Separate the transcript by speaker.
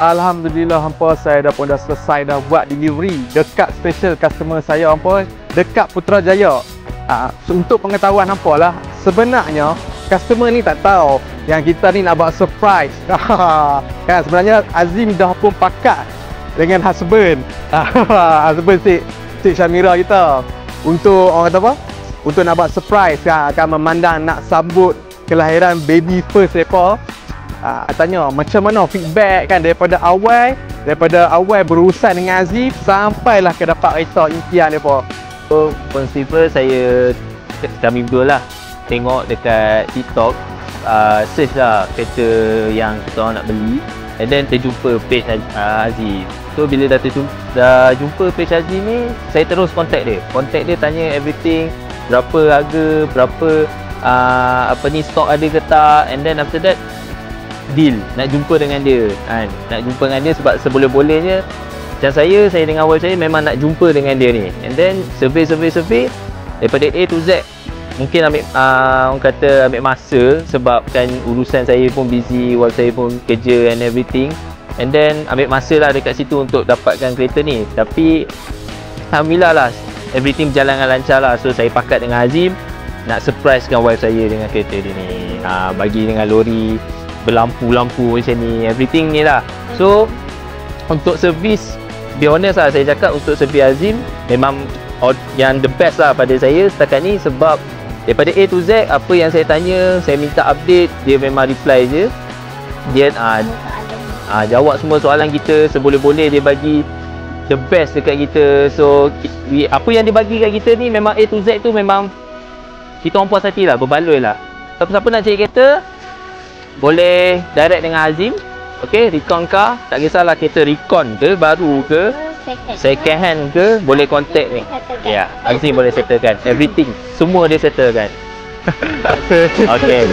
Speaker 1: Alhamdulillah hampa, saya dah selesai dah buat delivery dekat special customer saya hampa, dekat Putrajaya. Untuk pengetahuan hampa lah, sebenarnya customer ni tak tahu yang kita ni nak buat surprise. Kan sebenarnya Azim dah pun pakat dengan husband. Husband Cik Syamira kita. Untuk orang kata apa? Untuk nak buat surprise kan, akan memandang nak sambut kelahiran baby first mereka. Tanya macam mana feedback kan daripada awal berurusan dengan Azim sampailah ke dapat kereta impian mereka.
Speaker 2: So prinsipal kami berdua lah tengok dekat TikTok, search lah kereta yang kita orang nak beli, and then terjumpa page Azim. So bila dah jumpa page Azim ni, saya terus contact dia tanya everything, berapa harga, berapa stok ada ke tak, and then after that deal nak jumpa dengan dia kan. Nak jumpa dengan dia sebab seboleh-bolehnya macam saya dengan wife saya memang nak jumpa dengan dia ni, and then survey daripada A to Z. Mungkin orang kata ambil masa sebab kan urusan saya pun busy, wife saya pun kerja and everything, and then ambil masa lah dekat situ untuk dapatkan kereta ni. Tapi alhamdulillah lah everything berjalan dengan lancar lah. So saya pakat dengan Azim nak surprisekan wife saya dengan kereta dia ni, bagi dengan lori berlampu-lampu macam ni, everything ni lah. So untuk servis, be honest lah saya cakap, untuk servis Azim memang yang the best lah pada saya setakat ni. Sebab daripada A to Z, apa yang saya tanya, saya minta update, dia memang reply je. Dia jawab semua soalan kita, seboleh-boleh dia bagi the best dekat kita. So apa yang dia bagi kat kita ni memang A to Z tu memang kita orang puas hati lah, berbaloi lah. Siapa-siapa nak cari kereta boleh direct dengan Azim. Okay, Recon car, tak kisahlah kereta Recon ke, baru ke, second hand ke, boleh contact ni. Ya, Azim boleh settlekan everything, semua dia settlekan. Okay.